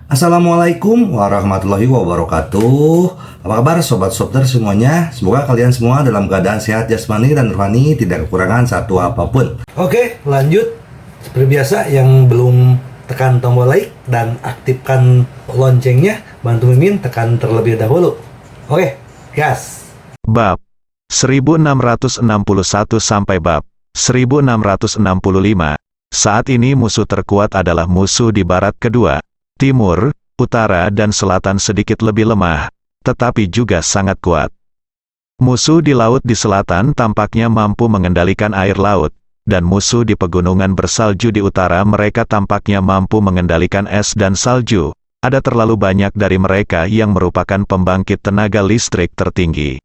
Assalamualaikum warahmatullahi wabarakatuh. Apa kabar sobat Softer semuanya? Semoga kalian semua dalam keadaan sehat jasmani dan rohani, tidak kekurangan satu apapun. Oke, lanjut. Seperti biasa, yang belum tekan tombol like dan aktifkan loncengnya, bantu Mimin tekan terlebih dahulu. Oke, gas. Bab 1661 sampai bab 1665. Saat ini musuh terkuat adalah musuh di barat kedua. Timur, utara dan selatan sedikit lebih lemah, tetapi juga sangat kuat. Musuh di laut di selatan tampaknya mampu mengendalikan air laut, dan musuh di pegunungan bersalju di utara mereka tampaknya mampu mengendalikan es dan salju. Ada terlalu banyak dari mereka yang merupakan pembangkit tenaga listrik tertinggi.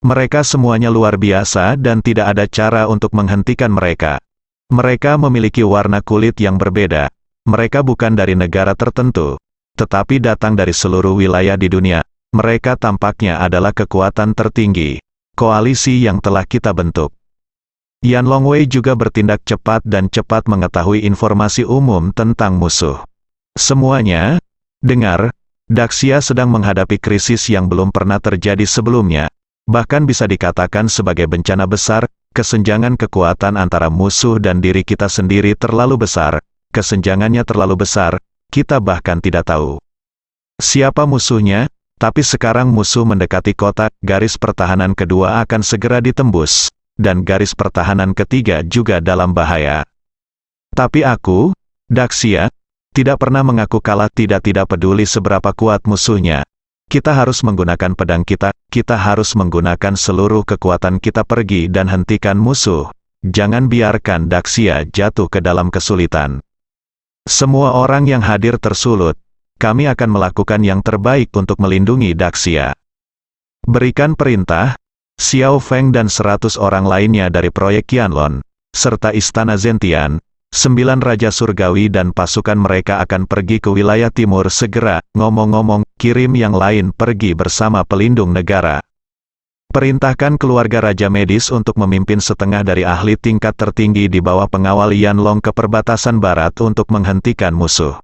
Mereka semuanya luar biasa dan tidak ada cara untuk menghentikan mereka. Mereka memiliki warna kulit yang berbeda. Mereka bukan dari negara tertentu, tetapi datang dari seluruh wilayah di dunia. Mereka tampaknya adalah kekuatan tertinggi, koalisi yang telah kita bentuk. Yan Longwei juga bertindak cepat dan cepat mengetahui informasi umum tentang musuh. Semuanya, dengar, Daxia sedang menghadapi krisis yang belum pernah terjadi sebelumnya. Bahkan bisa dikatakan sebagai bencana besar, kesenjangan kekuatan antara musuh dan diri kita sendiri terlalu besar. Kesenjangannya terlalu besar, kita bahkan tidak tahu siapa musuhnya, tapi sekarang musuh mendekati kota, garis pertahanan kedua akan segera ditembus, dan garis pertahanan ketiga juga dalam bahaya. Tapi aku, Daxia, tidak pernah mengaku kalah, tidak peduli seberapa kuat musuhnya. Kita harus menggunakan pedang kita harus menggunakan seluruh kekuatan kita pergi dan hentikan musuh. Jangan biarkan Daxia jatuh ke dalam kesulitan. Semua orang yang hadir tersulut. Kami akan melakukan yang terbaik untuk melindungi Daxia. Berikan perintah, Xiao Feng dan 100 orang lainnya dari proyek Qianlong, serta Istana Zentian, 9 Raja Surgawi dan pasukan mereka akan pergi ke wilayah timur segera. Ngomong-ngomong, kirim yang lain pergi bersama pelindung negara. Perintahkan keluarga Raja Medis untuk memimpin setengah dari ahli tingkat tertinggi di bawah pengawal Yan Long ke perbatasan barat untuk menghentikan musuh.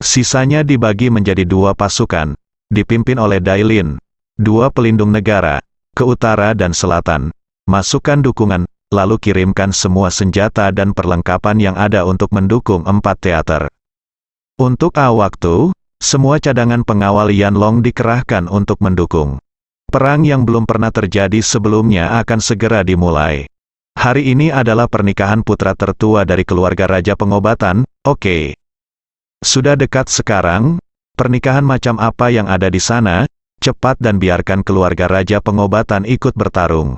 Sisanya dibagi menjadi 2 pasukan, dipimpin oleh Dailin, 2 pelindung negara, ke utara dan selatan. Masukkan dukungan, lalu kirimkan semua senjata dan perlengkapan yang ada untuk mendukung 4 teater. Untuk waktu, semua cadangan pengawal Yan Long dikerahkan untuk mendukung. Perang yang belum pernah terjadi sebelumnya akan segera dimulai. Hari ini adalah pernikahan putra tertua dari keluarga Raja Pengobatan. Oke. Sudah dekat sekarang, pernikahan macam apa yang ada di sana? Cepat dan biarkan keluarga Raja Pengobatan ikut bertarung.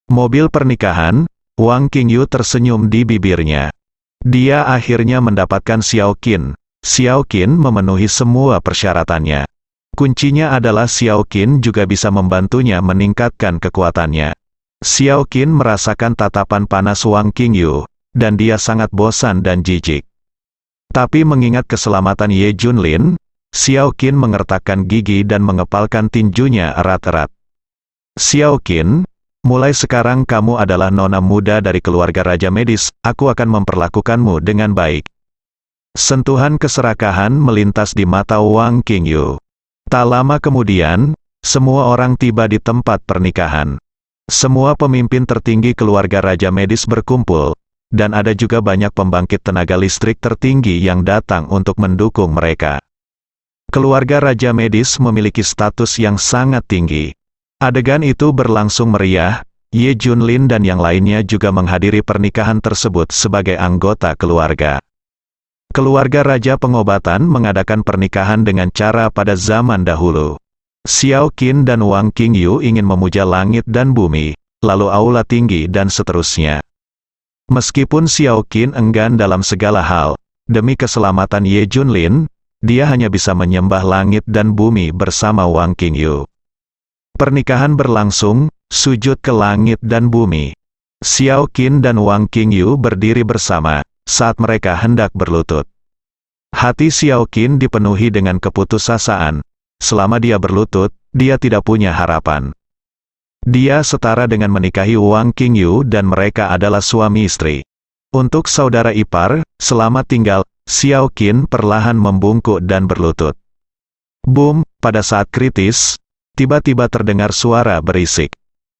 Mobil pernikahan, Wang Qingyu tersenyum di bibirnya. Dia akhirnya mendapatkan Xiao Qin. Xiao Qin memenuhi semua persyaratannya. Kuncinya adalah Xiao Qin juga bisa membantunya meningkatkan kekuatannya. Xiao Qin merasakan tatapan panas Wang Qingyu, dan dia sangat bosan dan jijik. Tapi mengingat keselamatan Ye Junlin, Xiao Qin mengertakkan gigi dan mengepalkan tinjunya erat-erat. Xiao Qin, mulai sekarang kamu adalah nona muda dari keluarga Raja Medis, aku akan memperlakukanmu dengan baik. Sentuhan keserakahan melintas di mata Wang Qingyu. Tak lama kemudian, semua orang tiba di tempat pernikahan. Semua pemimpin tertinggi keluarga Raja Medis berkumpul, dan ada juga banyak pembangkit tenaga listrik tertinggi yang datang untuk mendukung mereka. Keluarga Raja Medis memiliki status yang sangat tinggi. Adegan itu berlangsung meriah, Ye Junlin dan yang lainnya juga menghadiri pernikahan tersebut sebagai anggota keluarga. Keluarga Raja Pengobatan mengadakan pernikahan dengan cara pada zaman dahulu. Xiao Qin dan Wang Qingyu ingin memuja langit dan bumi, lalu aula tinggi dan seterusnya. Meskipun Xiao Qin enggan dalam segala hal, demi keselamatan Ye Junlin, dia hanya bisa menyembah langit dan bumi bersama Wang Qingyu. Pernikahan berlangsung, sujud ke langit dan bumi. Xiao Qin dan Wang Qingyu berdiri bersama saat mereka hendak berlutut. Hati Xiao Qin dipenuhi dengan keputusasaan. Selama dia berlutut, dia tidak punya harapan. Dia setara dengan menikahi Wang Qingyu dan mereka adalah suami istri. Untuk saudara ipar, selamat tinggal, Xiao Qin perlahan membungkuk dan berlutut. Boom, pada saat kritis, tiba-tiba terdengar suara berisik.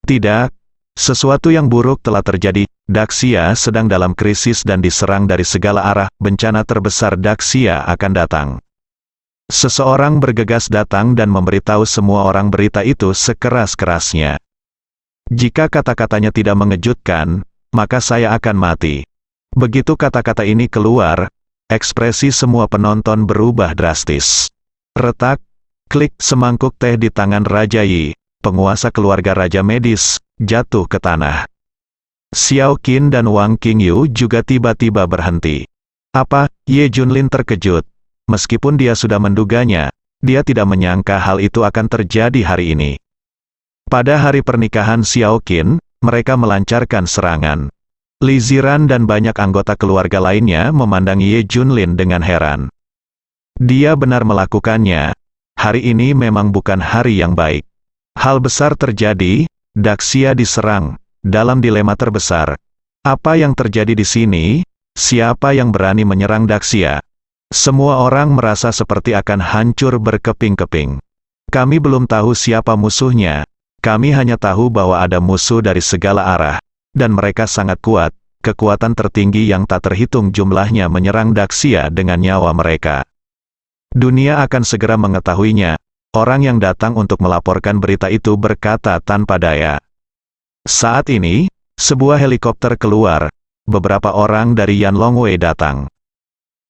Tidak, sesuatu yang buruk telah terjadi. Daxia sedang dalam krisis dan diserang dari segala arah. Bencana terbesar Daxia akan datang. Seseorang bergegas datang dan memberitahu semua orang berita itu sekeras-kerasnya. Jika kata-katanya tidak mengejutkan, maka saya akan mati. Begitu kata-kata ini keluar, ekspresi semua penonton berubah drastis. Retak, klik, semangkuk teh di tangan Raja Yi, penguasa keluarga Raja Medis, jatuh ke tanah. Xiao Qin dan Wang Qingyu juga tiba-tiba berhenti. Apa? Ye Junlin terkejut. Meskipun dia sudah menduganya, dia tidak menyangka hal itu akan terjadi hari ini. Pada hari pernikahan Xiao Qin, mereka melancarkan serangan. Li Ziran dan banyak anggota keluarga lainnya memandang Ye Junlin dengan heran. Dia benar melakukannya. Hari ini memang bukan hari yang baik. Hal besar terjadi, Daxia diserang, dalam dilema terbesar. Apa yang terjadi di sini? Siapa yang berani menyerang Daxia? Semua orang merasa seperti akan hancur berkeping-keping. Kami belum tahu siapa musuhnya. Kami hanya tahu bahwa ada musuh dari segala arah. Dan mereka sangat kuat. Kekuatan tertinggi yang tak terhitung jumlahnya menyerang Daxia dengan nyawa mereka. Dunia akan segera mengetahuinya. Orang yang datang untuk melaporkan berita itu berkata tanpa daya. Saat ini, sebuah helikopter keluar. Beberapa orang dari Yanlongwei datang.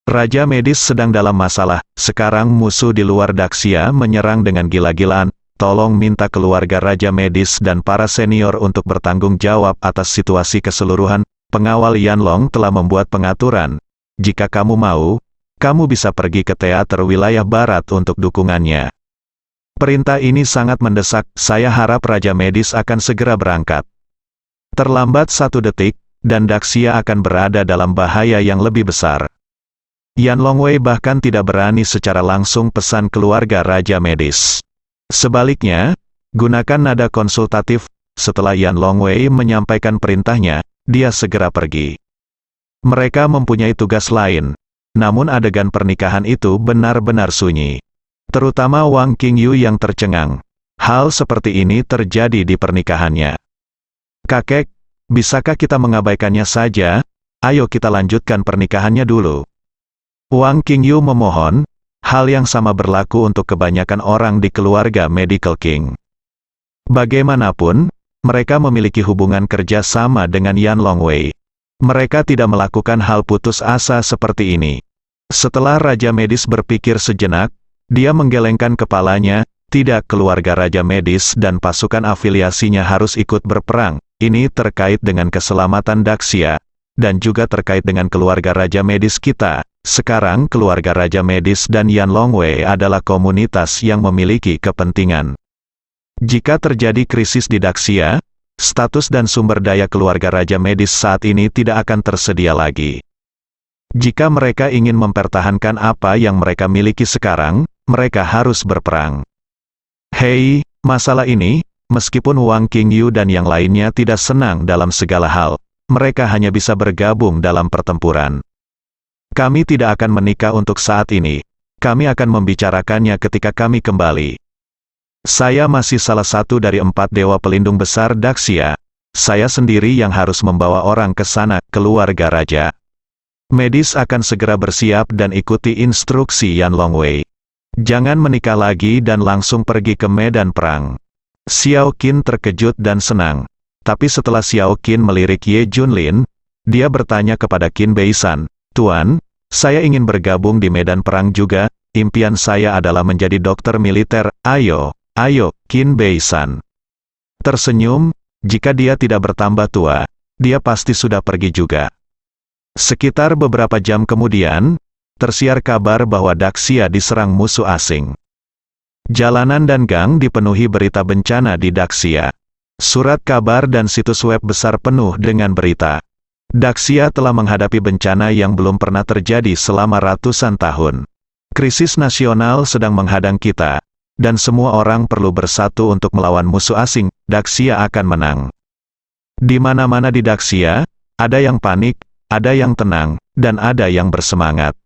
Raja Medis sedang dalam masalah. Sekarang musuh di luar Daxia menyerang dengan gila-gilaan. Tolong minta keluarga Raja Medis dan para senior untuk bertanggung jawab atas situasi keseluruhan. Pengawal Yanlong telah membuat pengaturan. Jika kamu mau, kamu bisa pergi ke teater wilayah barat untuk dukungannya. Perintah ini sangat mendesak. Saya harap Raja Medis akan segera berangkat. Terlambat 1 detik, dan Daxia akan berada dalam bahaya yang lebih besar. Yanlongwei bahkan tidak berani secara langsung pesan keluarga Raja Medis. Sebaliknya, gunakan nada konsultatif. Setelah Yanlongwei menyampaikan perintahnya, dia segera pergi. Mereka mempunyai tugas lain. Namun adegan pernikahan itu benar-benar sunyi. Terutama Wang Qingyu yang tercengang. Hal seperti ini terjadi di pernikahannya. Kakek, bisakah kita mengabaikannya saja? Ayo kita lanjutkan pernikahannya dulu. Wang Qingyu memohon. Hal yang sama berlaku untuk kebanyakan orang di keluarga Medical King. Bagaimanapun, mereka memiliki hubungan kerja sama dengan Yanlongwei. Mereka tidak melakukan hal putus asa seperti ini. Setelah Raja Medis berpikir sejenak, dia menggelengkan kepalanya. Tidak, keluarga Raja Medis dan pasukan afiliasinya harus ikut berperang. Ini terkait dengan keselamatan Daxia, dan juga terkait dengan keluarga Raja Medis kita. Sekarang keluarga Raja Medis dan Yanlongwei adalah komunitas yang memiliki kepentingan. Jika terjadi krisis di Daxia, status dan sumber daya keluarga Raja Medis saat ini tidak akan tersedia lagi. Jika mereka ingin mempertahankan apa yang mereka miliki sekarang, mereka harus berperang. Hei, masalah ini, meskipun Wang Qingyu dan yang lainnya tidak senang dalam segala hal, mereka hanya bisa bergabung dalam pertempuran. Kami tidak akan menikah untuk saat ini. Kami akan membicarakannya ketika kami kembali. Saya masih salah satu dari 4 dewa pelindung besar Daxia. Saya sendiri yang harus membawa orang ke sana, keluarga raja. Medis akan segera bersiap dan ikuti instruksi Yanlongwei. Jangan menikah lagi dan langsung pergi ke medan perang. Xiao Qin terkejut dan senang. Tapi setelah Xiao Qin melirik Ye Junlin, dia bertanya kepada Qin Beisan, Tuan, saya ingin bergabung di medan perang juga. Impian saya adalah menjadi dokter militer. Ayo, Qin Beisan. Tersenyum, jika dia tidak bertambah tua, dia pasti sudah pergi juga. Sekitar beberapa jam kemudian, tersiar kabar bahwa Daxia diserang musuh asing. Jalanan dan gang dipenuhi berita bencana di Daxia. Surat kabar dan situs web besar penuh dengan berita. Daxia telah menghadapi bencana yang belum pernah terjadi selama ratusan tahun. Krisis nasional sedang menghadang kita, dan semua orang perlu bersatu untuk melawan musuh asing. Daxia akan menang. Di mana-mana di Daxia, ada yang panik, ada yang tenang, dan ada yang bersemangat.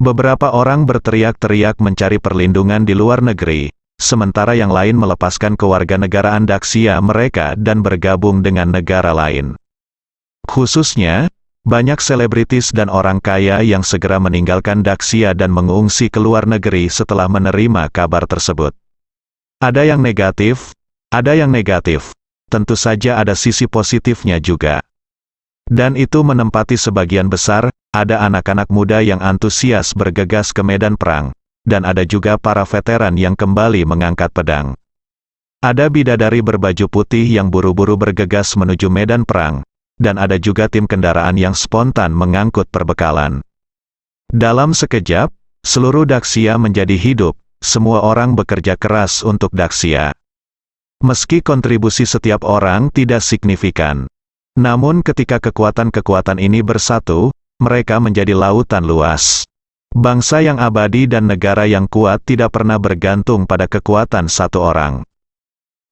Beberapa orang berteriak-teriak mencari perlindungan di luar negeri, sementara yang lain melepaskan kewarganegaraan Daxia mereka dan bergabung dengan negara lain. Khususnya, banyak selebritis dan orang kaya yang segera meninggalkan Daxia dan mengungsi ke luar negeri setelah menerima kabar tersebut. Ada yang negatif, ada yang negatif. Tentu saja ada sisi positifnya juga. Dan itu menempati sebagian besar, ada anak-anak muda yang antusias bergegas ke medan perang, dan ada juga para veteran yang kembali mengangkat pedang. Ada bidadari berbaju putih yang buru-buru bergegas menuju medan perang, dan ada juga tim kendaraan yang spontan mengangkut perbekalan. Dalam sekejap, seluruh Daxia menjadi hidup, semua orang bekerja keras untuk Daxia. Meski kontribusi setiap orang tidak signifikan, namun ketika kekuatan-kekuatan ini bersatu, mereka menjadi lautan luas. Bangsa yang abadi dan negara yang kuat tidak pernah bergantung pada kekuatan satu orang.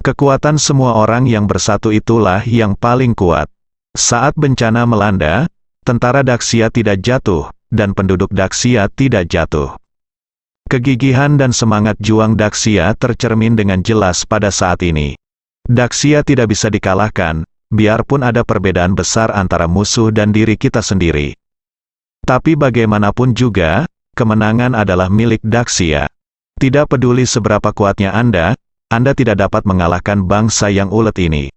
Kekuatan semua orang yang bersatu itulah yang paling kuat. Saat bencana melanda, tentara Daxia tidak jatuh, dan penduduk Daxia tidak jatuh. Kegigihan dan semangat juang Daxia tercermin dengan jelas pada saat ini. Daxia tidak bisa dikalahkan, biarpun ada perbedaan besar antara musuh dan diri kita sendiri. Tapi bagaimanapun juga, kemenangan adalah milik Daxia. Tidak peduli seberapa kuatnya Anda tidak dapat mengalahkan bangsa yang ulet ini.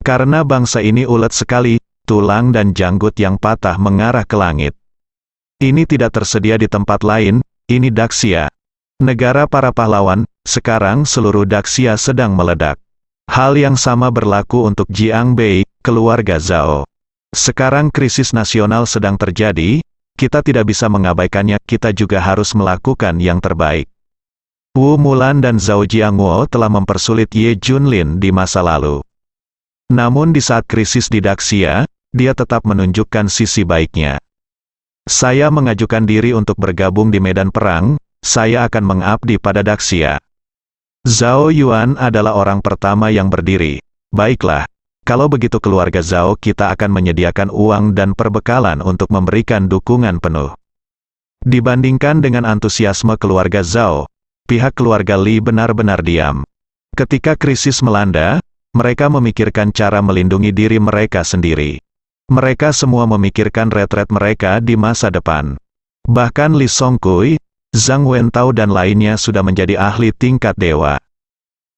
Karena bangsa ini ulet sekali, tulang dan janggut yang patah mengarah ke langit. Ini tidak tersedia di tempat lain. Ini Daxia. Negara para pahlawan, sekarang seluruh Daxia sedang meledak. Hal yang sama berlaku untuk Jiang Bei, keluarga Zhao. Sekarang krisis nasional sedang terjadi, kita tidak bisa mengabaikannya, kita juga harus melakukan yang terbaik. Wu Mulan dan Zhao Jiangwo telah mempersulit Ye Junlin di masa lalu. Namun di saat krisis di Daxia, dia tetap menunjukkan sisi baiknya. Saya mengajukan diri untuk bergabung di medan perang, saya akan mengabdi pada Daxia. Zhao Yuan adalah orang pertama yang berdiri. Baiklah, kalau begitu keluarga Zhao kita akan menyediakan uang dan perbekalan untuk memberikan dukungan penuh. Dibandingkan dengan antusiasme keluarga Zhao, pihak keluarga Li benar-benar diam. Ketika krisis melanda, mereka memikirkan cara melindungi diri mereka sendiri. Mereka semua memikirkan retret mereka di masa depan. Bahkan Li Songkui, Zhang Wentao dan lainnya sudah menjadi ahli tingkat dewa.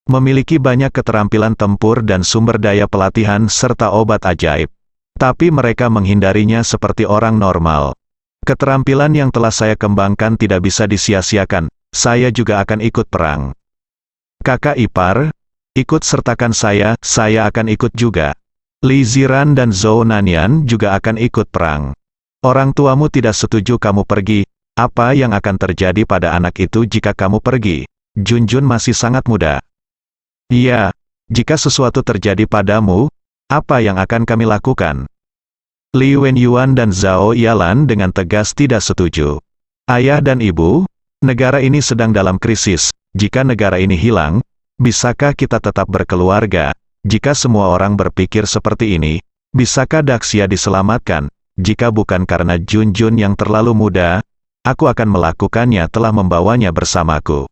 Memiliki banyak keterampilan tempur dan sumber daya pelatihan serta obat ajaib. Tapi mereka menghindarinya seperti orang normal. Keterampilan yang telah saya kembangkan tidak bisa disia-siakan, saya juga akan ikut perang. Kakak ipar, ikut sertakan saya akan ikut juga. Li Ziran dan Zhou Nanian juga akan ikut perang. Orang tuamu tidak setuju kamu pergi, apa yang akan terjadi pada anak itu jika kamu pergi? Junjun masih sangat muda. Iya, jika sesuatu terjadi padamu, apa yang akan kami lakukan? Li Wenyuan dan Zhao Yalan dengan tegas tidak setuju. Ayah dan ibu, negara ini sedang dalam krisis, jika negara ini hilang, bisakah kita tetap berkeluarga? Jika semua orang berpikir seperti ini, bisakah Daxia diselamatkan? Jika bukan karena Junjun yang terlalu muda, aku akan melakukannya telah membawanya bersamaku.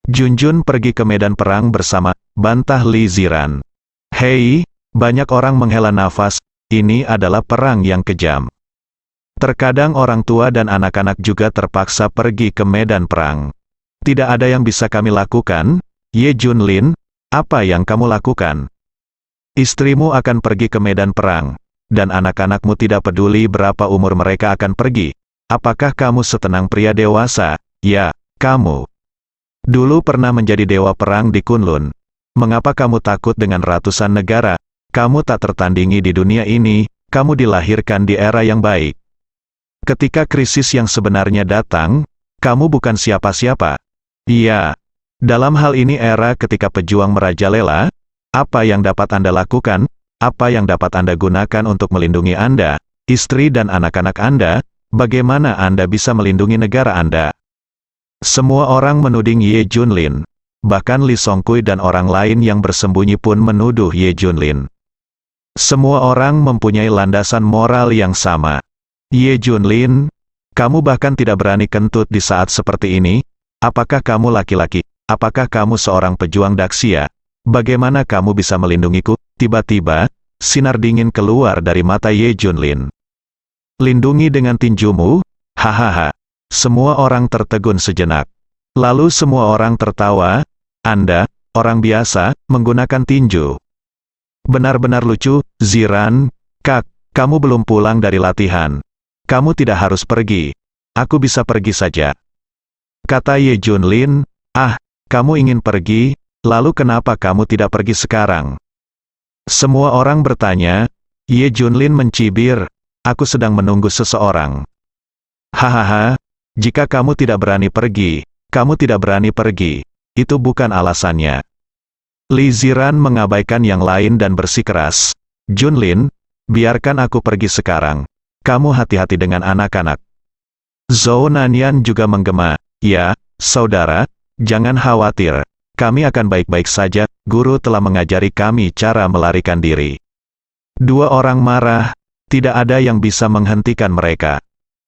Junjun pergi ke medan perang bersama, bantah Li Ziran. Hei, banyak orang menghela nafas, ini adalah perang yang kejam. Terkadang orang tua dan anak-anak juga terpaksa pergi ke medan perang. Tidak ada yang bisa kami lakukan, Ye Junlin. Apa yang kamu lakukan? Istrimu akan pergi ke medan perang, dan anak-anakmu tidak peduli berapa umur mereka akan pergi. Apakah kamu setenang pria dewasa? Ya, kamu. Dulu pernah menjadi dewa perang di Kunlun. Mengapa kamu takut dengan ratusan negara? Kamu tak tertandingi di dunia ini, kamu dilahirkan di era yang baik. Ketika krisis yang sebenarnya datang, kamu bukan siapa-siapa. Iya. Dalam hal ini era ketika pejuang merajalela, apa yang dapat Anda lakukan? Apa yang dapat Anda gunakan untuk melindungi Anda, istri dan anak-anak Anda? Bagaimana Anda bisa melindungi negara Anda? Semua orang menuding Ye Junlin. Bahkan Li Songkui dan orang lain yang bersembunyi pun menuduh Ye Junlin. Semua orang mempunyai landasan moral yang sama. Ye Junlin, Kamu bahkan tidak berani kentut di saat seperti ini. Apakah kamu laki-laki? Apakah kamu seorang pejuang Daxia? Bagaimana kamu bisa melindungiku? Tiba-tiba, sinar dingin keluar dari mata Ye Junlin. Lindungi dengan tinjumu? Hahaha. Semua orang tertegun sejenak. Lalu semua orang tertawa. Anda, orang biasa, menggunakan tinju. Benar-benar lucu, Ziran. Kak, kamu belum pulang dari latihan. Kamu tidak harus pergi. Aku bisa pergi saja. Kata Ye Junlin. Kamu ingin pergi, lalu kenapa kamu tidak pergi sekarang? Semua orang bertanya. Ye Junlin mencibir. Aku sedang menunggu seseorang. Hahaha, jika kamu tidak berani pergi, kamu tidak berani pergi. Itu bukan alasannya. Li Ziran mengabaikan yang lain dan bersikeras. Junlin, biarkan aku pergi sekarang. Kamu hati-hati dengan anak-anak. Zhou Nanyan juga menggema. Ya, saudara, jangan khawatir. Kami akan baik-baik saja. Guru telah mengajari kami cara melarikan diri. Dua orang marah. Tidak ada yang bisa menghentikan mereka.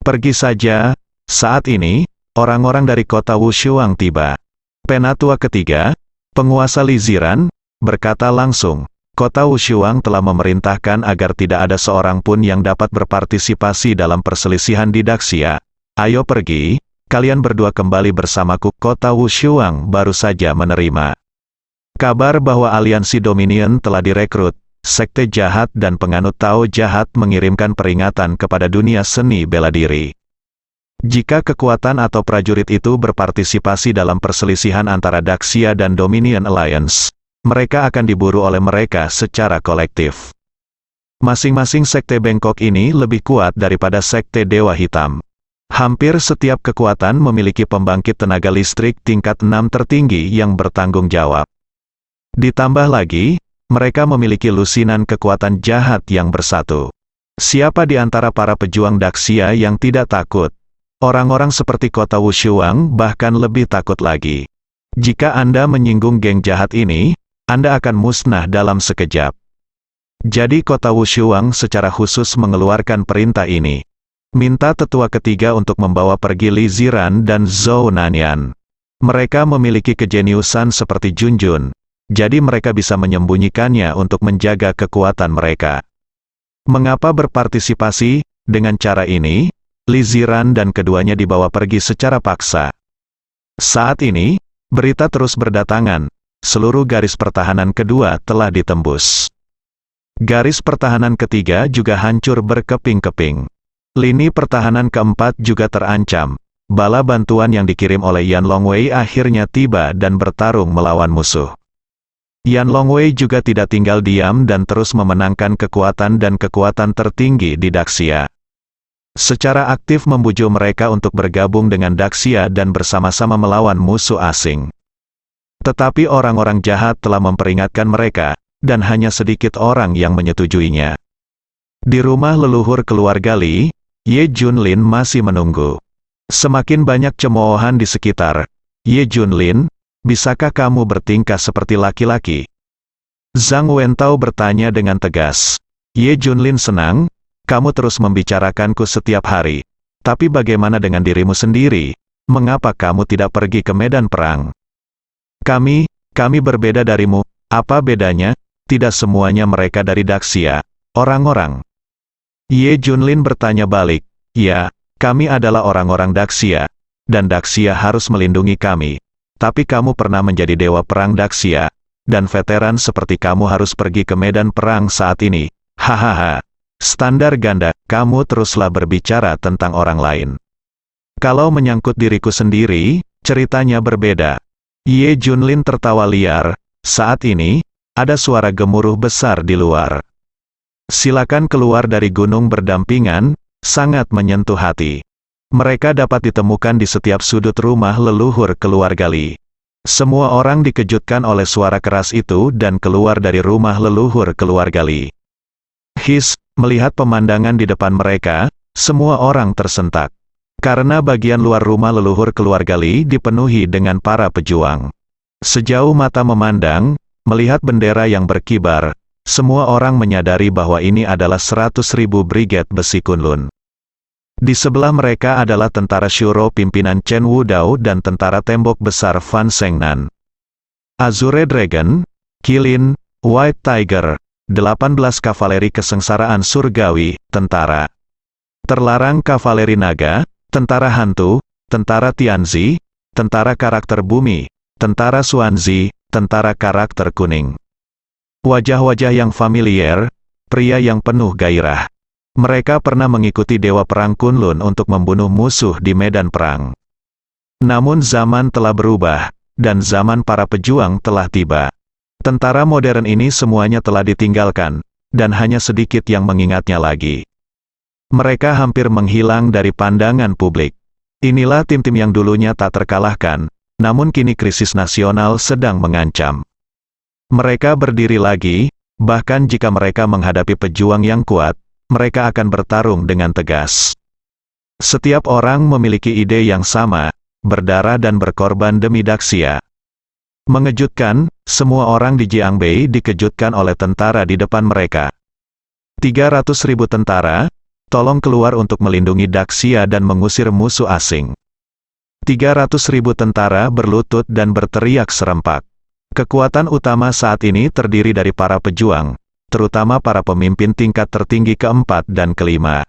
Pergi saja. Saat ini, orang-orang dari kota Wushuang tiba. Penatua ketiga, penguasa Li Ziran, berkata langsung. Kota Wushuang telah memerintahkan agar tidak ada seorang pun yang dapat berpartisipasi dalam perselisihan di Daxia. Ayo pergi, kalian berdua kembali bersamaku. Kota Wushuang baru saja menerima kabar bahwa aliansi Dominion telah direkrut. Sekte jahat dan penganut Tao jahat mengirimkan peringatan kepada dunia seni bela diri. Jika kekuatan atau prajurit itu berpartisipasi dalam perselisihan antara Daxia dan Dominion Alliance, mereka akan diburu oleh mereka secara kolektif. Masing-masing sekte bengkok ini lebih kuat daripada sekte Dewa Hitam. Hampir setiap kekuatan memiliki pembangkit tenaga listrik tingkat 6 tertinggi yang bertanggung jawab. Ditambah lagi, mereka memiliki lusinan kekuatan jahat yang bersatu. Siapa di antara para pejuang Daxia yang tidak takut? Orang-orang seperti kota Wushuang bahkan lebih takut lagi. Jika Anda menyinggung geng jahat ini, Anda akan musnah dalam sekejap. Jadi kota Wushuang secara khusus mengeluarkan perintah ini. Minta tetua ketiga untuk membawa pergi Li Ziran dan Zhou Nanyan. Mereka memiliki kejeniusan seperti Junjun. Jadi mereka bisa menyembunyikannya untuk menjaga kekuatan mereka. Mengapa berpartisipasi? Dengan cara ini, Li Ziran dan keduanya dibawa pergi secara paksa. Saat ini, berita terus berdatangan. Seluruh garis pertahanan kedua telah ditembus. Garis pertahanan ketiga juga hancur berkeping-keping. Lini pertahanan keempat juga terancam. Bala bantuan yang dikirim oleh Yan Longwei akhirnya tiba dan bertarung melawan musuh. Yan Longwei juga tidak tinggal diam dan terus memenangkan kekuatan dan kekuatan tertinggi di Daxia. Secara aktif membujuk mereka untuk bergabung dengan Daxia dan bersama-sama melawan musuh asing. Tetapi orang-orang jahat telah memperingatkan mereka, dan hanya sedikit orang yang menyetujuinya. Di rumah leluhur keluarga Li, Ye Junlin masih menunggu. Semakin banyak cemoohan di sekitar. Ye Junlin, bisakah kamu bertingkah seperti laki-laki? Zhang Wentao bertanya dengan tegas. Ye Junlin senang, kamu terus membicarakanku setiap hari. Tapi bagaimana dengan dirimu sendiri? Mengapa kamu tidak pergi ke medan perang? Kami berbeda darimu. Apa bedanya? Tidak semuanya mereka dari Daxia. Orang-orang. Ye Junlin bertanya balik. Ya, kami adalah orang-orang Daxia. Dan Daxia harus melindungi kami. Tapi kamu pernah menjadi dewa perang Daxia. Dan veteran seperti kamu harus pergi ke medan perang saat ini. Hahaha. Standar ganda, kamu teruslah berbicara tentang orang lain. Kalau menyangkut diriku sendiri, ceritanya berbeda. Ye Junlin tertawa liar. Saat ini, ada suara gemuruh besar di luar. Silakan keluar dari gunung berdampingan, sangat menyentuh hati. Mereka dapat ditemukan di setiap sudut rumah leluhur keluarga Li. Semua orang dikejutkan oleh suara keras itu dan keluar dari rumah leluhur keluarga Li. Melihat pemandangan di depan mereka, semua orang tersentak. Karena bagian luar rumah leluhur keluarga Li dipenuhi dengan para pejuang. Sejauh mata memandang, melihat bendera yang berkibar, semua orang menyadari bahwa ini adalah 100.000 Brigade Besi Kunlun. Di sebelah mereka adalah tentara Shuro pimpinan Chen Wudao dan tentara tembok besar Fan Shengnan. Azure Dragon, Kilin, White Tiger, 18 kavaleri kesengsaraan surgawi, tentara terlarang kavaleri naga, tentara hantu, tentara Tianzi, tentara karakter bumi, tentara Xuanzi, tentara karakter kuning. Wajah-wajah yang familiar, pria yang penuh gairah. Mereka pernah mengikuti Dewa Perang Kunlun untuk membunuh musuh di medan perang. Namun zaman telah berubah, dan zaman para pejuang telah tiba. Tentara modern ini semuanya telah ditinggalkan, dan hanya sedikit yang mengingatnya lagi. Mereka hampir menghilang dari pandangan publik. Inilah tim-tim yang dulunya tak terkalahkan, namun kini krisis nasional sedang mengancam. Mereka berdiri lagi, bahkan jika mereka menghadapi pejuang yang kuat, mereka akan bertarung dengan tegas. Setiap orang memiliki ide yang sama, berdarah dan berkorban demi Daxia. Mengejutkan, semua orang di Jiangbei dikejutkan oleh tentara di depan mereka. 300.000 tentara, tolong keluar untuk melindungi Daxia dan mengusir musuh asing. 300.000 tentara berlutut dan berteriak serempak. Kekuatan utama saat ini terdiri dari para pejuang, terutama para pemimpin tingkat tertinggi keempat dan kelima.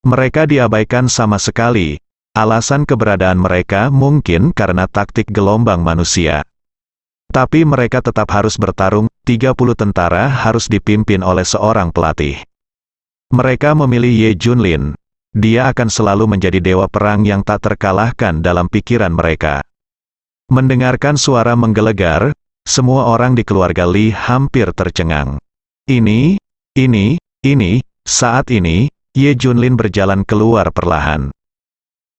Mereka diabaikan sama sekali, alasan keberadaan mereka mungkin karena taktik gelombang manusia. Tapi mereka tetap harus bertarung, 30 tentara harus dipimpin oleh seorang pelatih. Mereka memilih Ye Junlin. Dia akan selalu menjadi dewa perang yang tak terkalahkan dalam pikiran mereka. Mendengarkan suara menggelegar, semua orang di keluarga Li hampir tercengang. Saat ini, Ye Junlin berjalan keluar perlahan.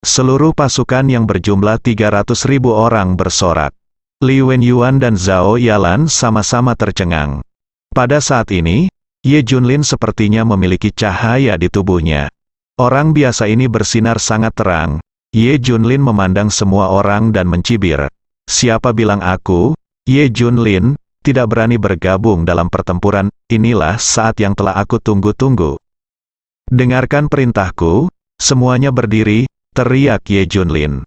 Seluruh pasukan yang berjumlah 300.000 orang bersorak. Li Wenyuan dan Zhao Yalan sama-sama tercengang. Pada saat ini, Ye Junlin sepertinya memiliki cahaya di tubuhnya. Orang biasa ini bersinar sangat terang. Ye Junlin memandang semua orang dan mencibir. Siapa bilang aku, Ye Junlin, tidak berani bergabung dalam pertempuran? Inilah saat yang telah aku tunggu-tunggu. Dengarkan perintahku, semuanya berdiri, teriak Ye Junlin.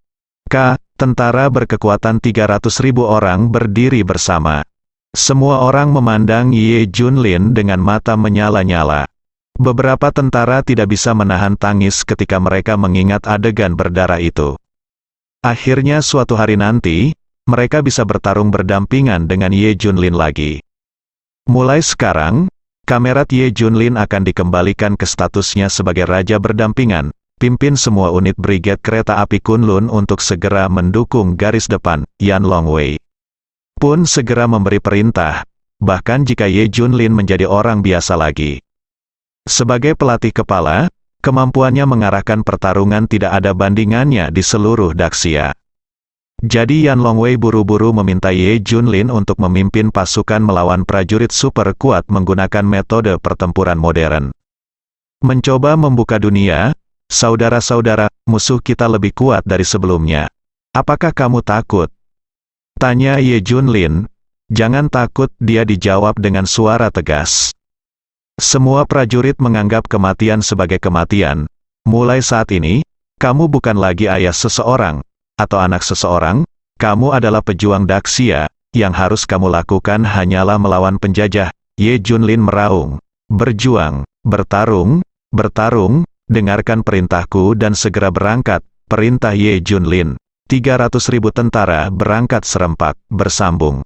Tentara berkekuatan 300.000 orang berdiri bersama. Semua orang memandang Ye Junlin dengan mata menyala-nyala. Beberapa tentara tidak bisa menahan tangis ketika mereka mengingat adegan berdarah itu. Akhirnya suatu hari nanti, mereka bisa bertarung berdampingan dengan Ye Junlin lagi. Mulai sekarang, kamerat Ye Junlin akan dikembalikan ke statusnya sebagai raja berdampingan, pimpin semua unit brigade kereta api Kunlun untuk segera mendukung garis depan, Yan Longwei pun segera memberi perintah, bahkan jika Ye Junlin menjadi orang biasa lagi. Sebagai pelatih kepala, kemampuannya mengarahkan pertarungan tidak ada bandingannya di seluruh Daxia. Jadi Yan Longwei buru-buru meminta Ye Junlin untuk memimpin pasukan melawan prajurit super kuat menggunakan metode pertempuran modern. Mencoba membuka dunia, saudara-saudara, musuh kita lebih kuat dari sebelumnya. Apakah kamu takut? Tanya Ye Junlin. Jangan takut, dia dijawab dengan suara tegas. Semua prajurit menganggap kematian sebagai kematian. Mulai saat ini, kamu bukan lagi ayah seseorang, atau anak seseorang, kamu adalah pejuang Daxia, yang harus kamu lakukan hanyalah melawan penjajah. Ye Junlin meraung. Berjuang, bertarung, dengarkan perintahku dan segera berangkat, perintah Ye Junlin. 300.000 tentara berangkat serempak, bersambung.